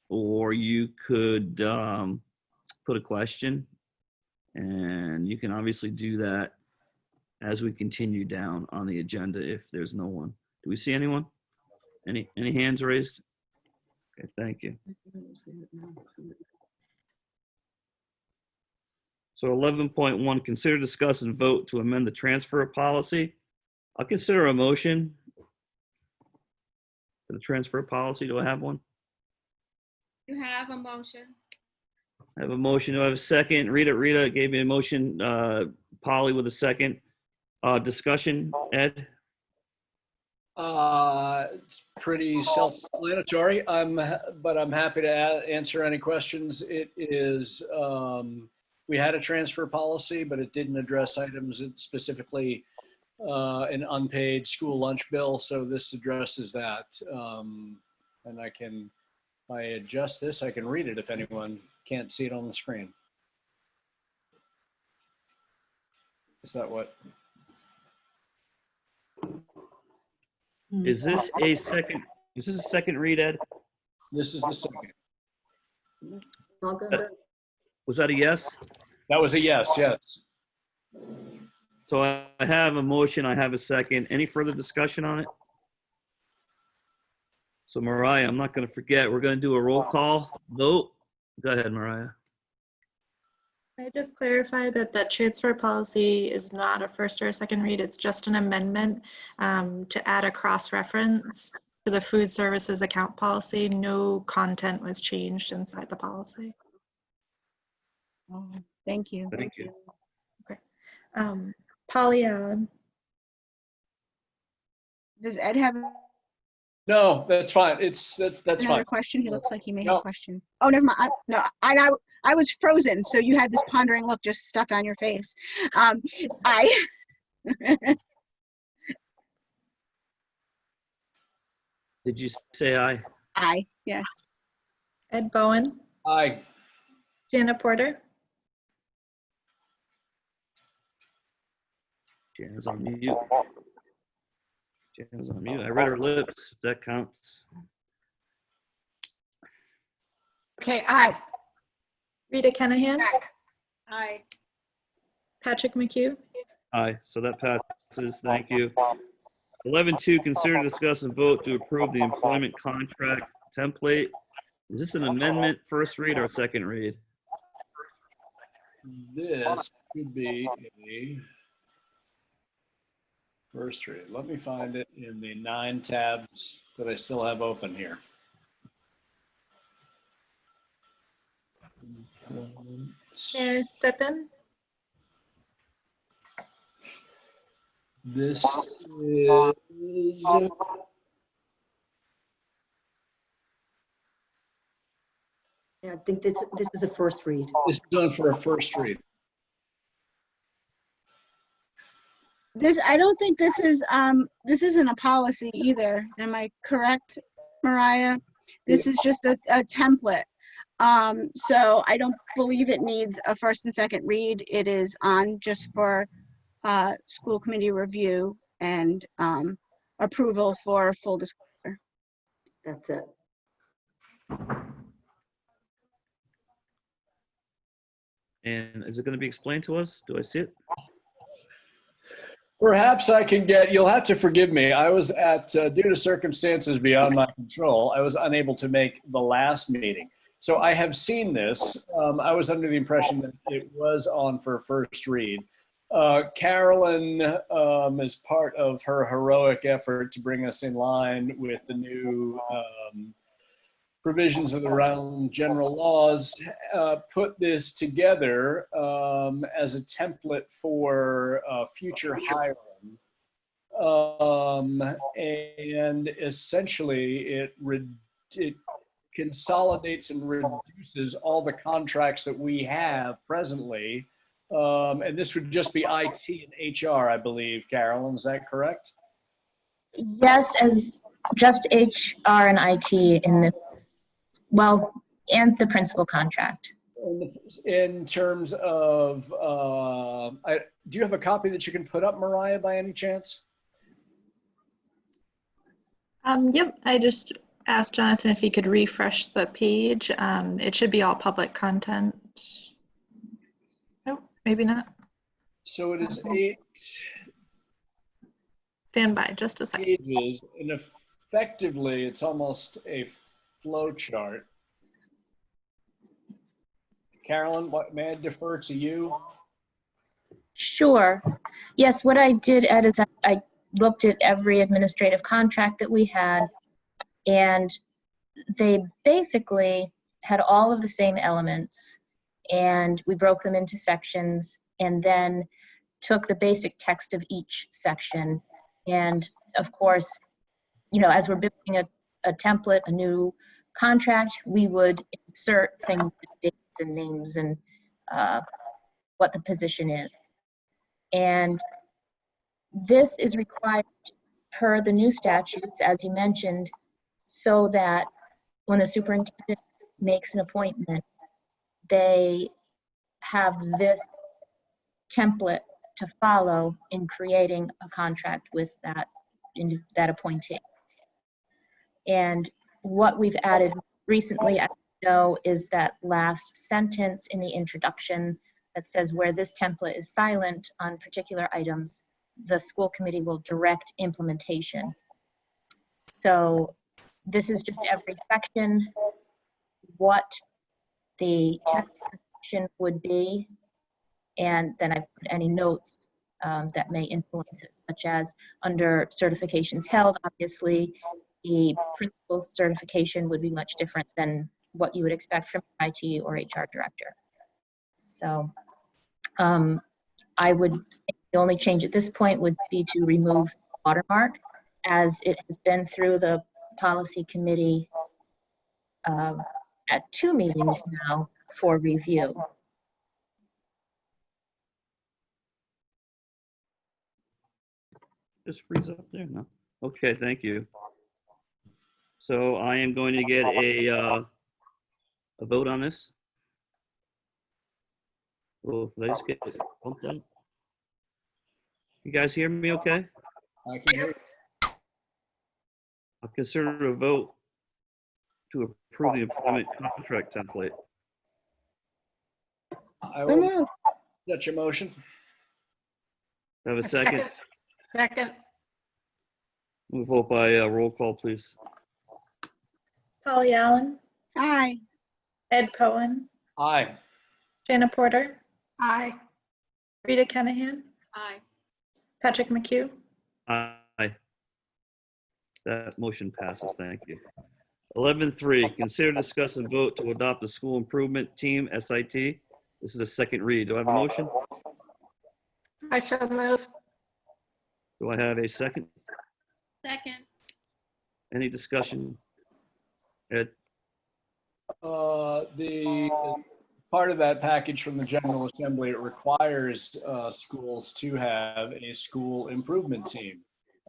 or you could put a question, and you can obviously do that as we continue down on the agenda if there's no one. Do we see anyone? Any hands raised? Okay, thank you. So 11.1, consider, discuss, and vote to amend the transfer policy. I'll consider a motion for the transfer policy. Do I have one? You have a motion. I have a motion. Do I have a second? Rita gave me a motion. Polly with a second. Discussion, Ed? It's pretty self-explanatory. But I'm happy to answer any questions. It is, we had a transfer policy, but it didn't address items specifically an unpaid school lunch bill. So this addresses that. And if I adjust this, I can read it if anyone can't see it on the screen. Is that what? Is this a second? Is this a second read, Ed? This is the second. All good? Was that a yes? That was a yes, yes. So I have a motion, I have a second. Any further discussion on it? So Mariah, I'm not going to forget, we're going to do a roll call vote. Go ahead, Mariah. Can I just clarify that that transfer policy is not a first or a second read, it's just an amendment to add a cross-reference to the food services account policy. No content was changed inside the policy. Oh, thank you. Thank you. Polly Allen, Does Ed have No, that's fine. That's another fine. question? He looks like he may have No. a question. Oh, never mind. No, I was frozen, so you had this pondering look just stuck on your face. I Did you say aye? yes. Ed Bowen, Aye. Jana Porter, Jana's on mute. Jana's on mute. I read her lips, if that counts. Okay, aye. Rita Kenahan, Aye. Patrick McHugh, Aye, so that passes. Thank you. 11.2, consider, discuss, and vote to approve the employment contract template. Is this an amendment, first read or second read? This could be a first read. Let me find it in the 9 tabs that I still have open here. may I step in? This is, Yeah, I think this is a first read. this is done for a first read. I don't think this isn't a policy either. Am I correct, Mariah? This is just a template. So I don't believe it needs a first and second read. It is on just for school committee review and approval for full disclosure. That's it. And is it going to be explained to us? Do I see it? Perhaps I can get, you'll have to forgive me. I was due to circumstances beyond my control, I was unable to make the last meeting. So I have seen this. I was under the impression that it was on for first read. Carolyn, as part of her heroic effort to bring us in line with the new provisions of the round general laws, put this together as a template for future hiring. And essentially it consolidates and reduces all the contracts that we have presently. And this would just be IT and HR, I believe. Carolyn, is that correct? Yes, as just HR and IT in the, well, and the principal contract. In terms of, do you have a copy that you can put up, Mariah, by any chance? Yep, I just asked Jonathan if he could refresh the page. It should be all public content. Nope, maybe not. So it is 8 Stand by just a second. pages, and effectively it's almost a flow chart. Carolyn, may I defer to you? Sure. Yes, what I did, Ed, is I looked at every administrative contract that we had, and they basically had all of the same elements, and we broke them into sections and then took the basic text of each section. And of course, you know, as we're building a template, a new contract, we would insert things like dates and names and what the position is. And this is required per the new statutes, as you mentioned, so that when the superintendent makes an appointment, they have this template to follow in creating a contract with that appointee. And what we've added recently, as you know, is that last sentence in the introduction that says where this template is silent on particular items, the school committee will direct implementation. So this is just every section, what the text section would be, and then I've put any notes that may influence it, such as under certifications held, obviously, the principal's certification would be much different than what you would expect from IT or HR director. So I would think the only change at this point would be to remove watermark, as it has been through the policy committee at 2 meetings now for review. Just freeze up there, no? Okay, thank you. So I am going to get a vote on this. Well, let's get it bumped up. You guys hear me okay? I can hear you. I'll consider a vote to approve the employment contract template. I So will moved. set your motion. Do I have a second? Second. We'll vote by roll call, please. Polly Allen, Aye. Ed Cohen, Aye. Jana Porter, Aye. Rita Kennahan, Aye. Patrick McHugh. Aye. That motion passes, thank you. 11.3, consider, discuss, and vote to adopt the school improvement team, SIT. This is a second read. Do I have a motion? I shall move. Do I have a second? Second. Any discussion? Ed? The part of that package from the General Assembly, it requires schools to have a school improvement team.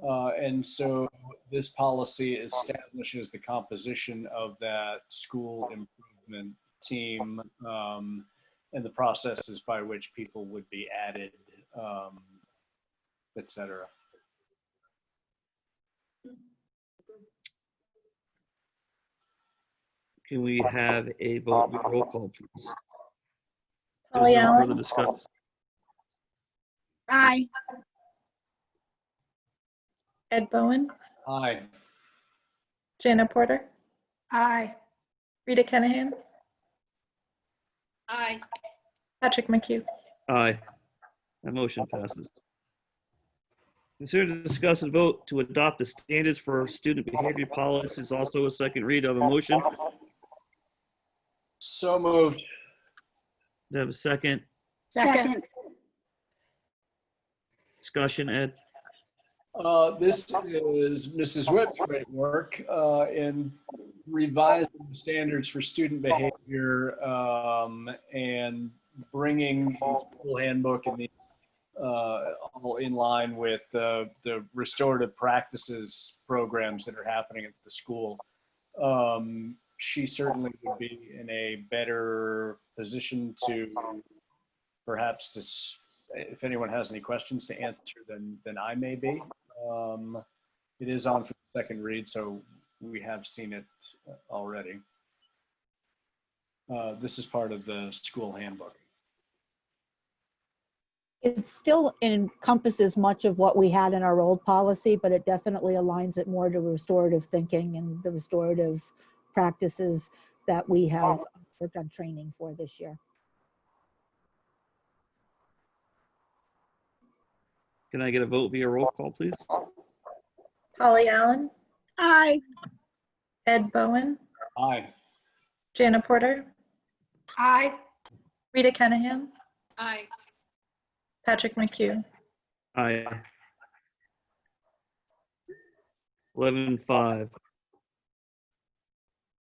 And so this policy establishes the composition of that school improvement team and the processes by which people would be added, et cetera. Can we have a vote, roll call, please? Polly There's no further Allen, discussion. Aye. Ed Bowen, Aye. Jana Porter, Aye. Rita Kennahan, Aye. Patrick McHugh. Aye. That motion passes. Consider to discuss and vote to adopt the standards for student behavior policies, also a second read of a motion. So moved. Do I have a second? Second. Discussion, Ed? This is Mrs. Whip's great work in revising the standards for student behavior and bringing the school handbook and the all in line with the restorative practices programs that are happening at the school. She certainly would be in a better position to perhaps if anyone has any questions to answer than I may be. It is on for the second read, so we have seen it already. This is part of the school handbook. It still encompasses much of what we had in our old policy, but it definitely aligns it more to restorative thinking and the restorative practices that we have worked on training for this year. Can I get a vote via roll call, please? Polly Allen, Aye. Ed Bowen, Aye. Jana Porter, Aye. Rita Kennahan, Aye. Patrick McHugh. Aye. 11.5.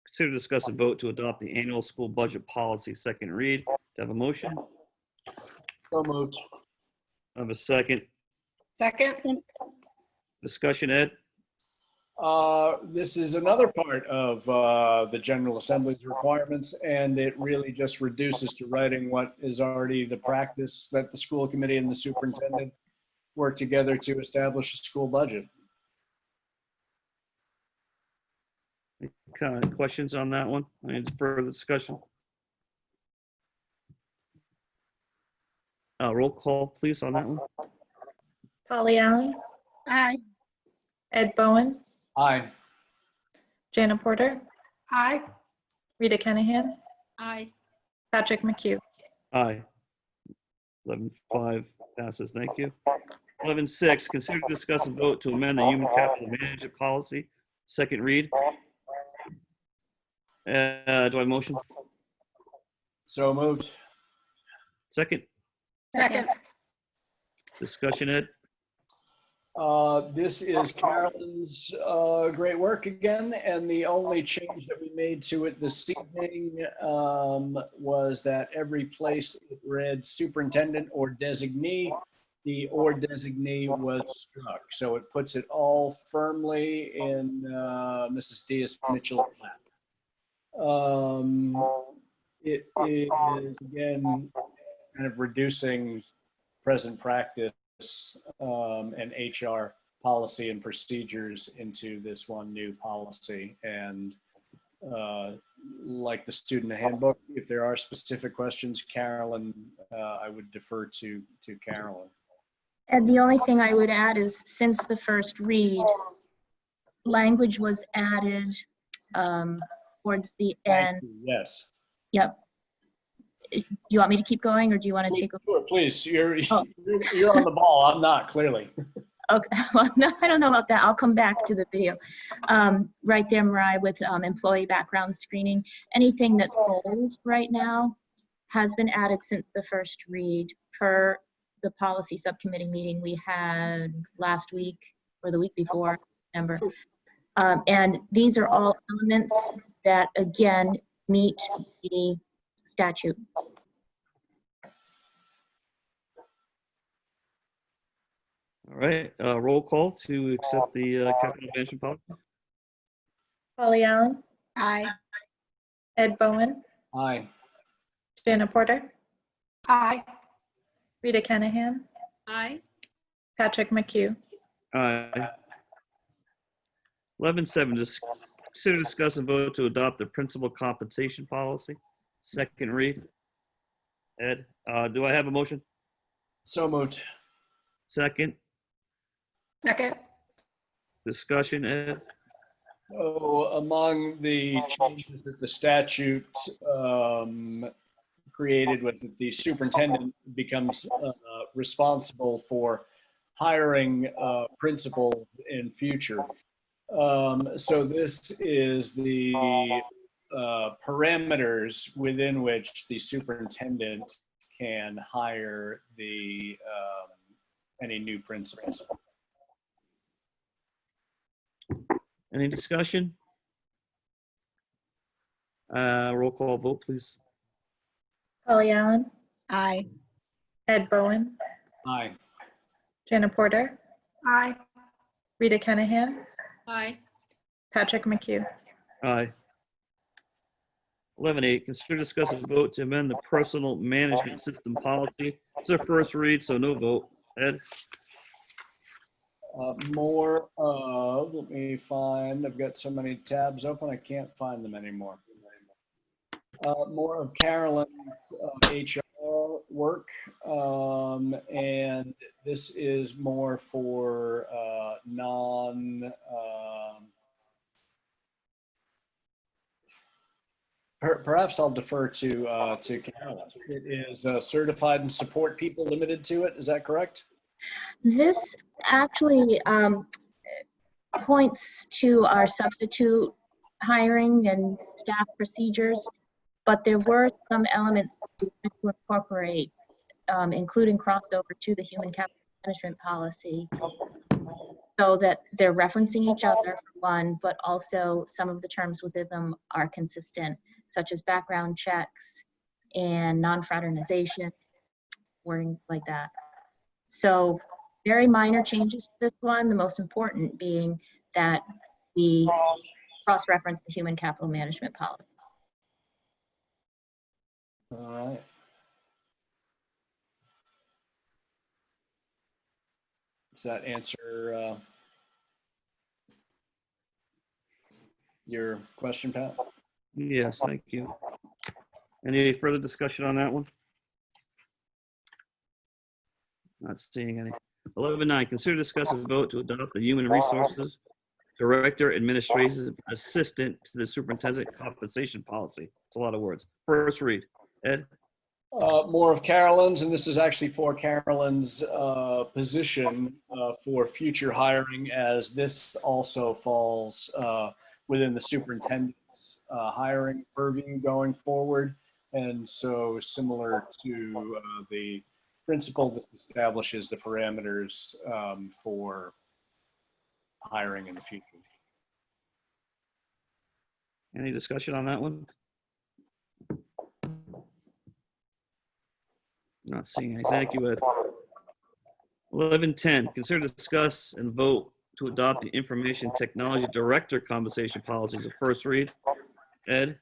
Consider, discuss, and vote to adopt the annual school budget policy, second read. Do I have a motion? So moved. I have a second. Second. Discussion, Ed? This is another part of the General Assembly's requirements, and it really just reduces to writing what is already the practice that the school committee and the superintendent work together to establish a school budget. questions on that one? Any further discussion? Roll call, please, on that one. Polly Allen, Aye. Ed Bowen, Aye. Jana Porter, Aye. Rita Kennahan, Aye. Patrick McHugh. Aye. 11-5 passes. Thank you. 11-6, consider, discuss, and vote to amend the human capital management policy. Second read. Do I have a motion? So moved. Second. Second. Discussion, Ed? This is Carolyn's great work again, and the only change that we made to it this evening was that every place it read superintendent or designee, the or designee was struck. So it puts it all firmly in Mrs. Diaz-Mitchell's lap. It is, again, kind of reducing present practice and HR policy and procedures into this one new policy. And like the student handbook, if there are specific questions, Carolyn, I would defer to Carolyn. And the only thing I would add is, since the first read, language was added towards the end. Yes. Yep. Do you want me to keep going, or do you want to take a? Sure, please. You're Oh. you're on the ball. I'm not, clearly. Okay, well, no, I don't know about that. I'll come back to the video. Right there, Mariah, with employee background screening. Anything that's bold right now has been added since the first read per the policy subcommittee meeting we had last week or the week before, remember. And these are all elements that, again, meet the statute. All right, roll call to accept the capital management policy. Polly Allen, Aye. Ed Bowen, Aye. Jana Porter, Aye. Rita Kennahan, Aye. Patrick McHugh. Aye. 11-7, consider, discuss, and vote to adopt the principal compensation policy. Second read. Ed, do I have a motion? So moved. Second. Second. Discussion, Ed? So among the changes that the statute created was that the superintendent becomes responsible for hiring principals in future. So this is the parameters within which the superintendent can hire the any new principals. Any discussion? Roll call vote, please. Polly Allen, Aye. Ed Bowen, Aye. Jana Porter, Aye. Rita Kennahan, Aye. Patrick McHugh. Aye. 11-8, consider, discuss, and vote to amend the personal management system policy. It's our first read, so no vote. Ed? More of, let me find, I've got so many tabs open, I can't find them anymore. More of Carolyn's HR work, and this is more for perhaps I'll defer to Carolyn. It is certified and support people limited to it, is that correct? This actually points to our substitute hiring and staff procedures, but there were some elements we wanted to incorporate, including crossover to the human capital management policy, so that they're referencing each other for one, but also some of the terms within them are consistent, such as background checks and non-fraternization, wording like that. So very minor changes to this one, the most important being that we cross-reference the human capital management policy. All right. Does that answer your question, Pat? Yes, thank you. Any further discussion on that one? Not seeing any. 11.9, consider discuss and vote to adopt the Human Resources Director Administrative Assistant to the Superintendent Compensation Policy. It's a lot of words. First read. Ed? More of Carolyn's, and this is actually for Carolyn's position for future hiring, as this also falls within the superintendent's hiring purview going forward. And so similar to the principle that establishes the parameters for hiring in the future. Any discussion on that one? Not seeing any. Thank you, Ed. 11.10, consider, discuss, and vote to adopt the Information Technology Director Compensation Policy as a first read. Ed?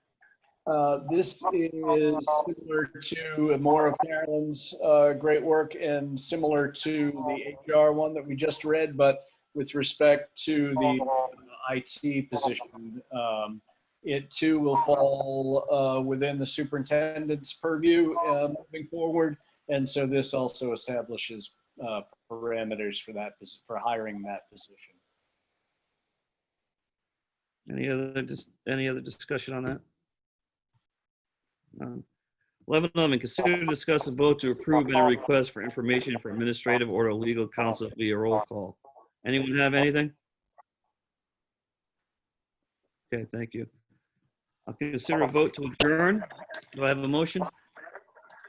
This is similar to more of Carolyn's great work and similar to the HR one that we just read, but with respect to the IT position, it too will fall within the superintendent's purview moving forward. And so this also establishes parameters for that, for hiring that position. Any other discussion on that? 11.11, consider, discuss, and vote to approve any request for information for administrative or legal counsel via roll call. Anyone have anything? Okay, thank you. I'll consider a vote to adjourn. Do I have a motion?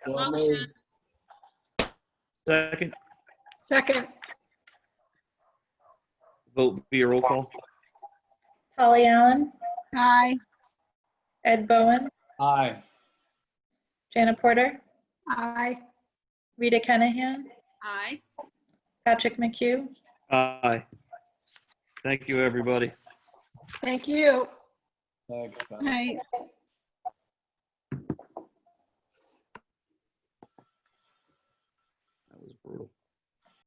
Motion. Second? Second. Vote via roll call. Polly Allen, Aye. Ed Bowen, Aye. Jana Porter, Aye. Rita Kenahan, Aye. Patrick McHugh. Aye. Thank you, everybody. Thank you. Thanks, Pat. Aye. That was brutal.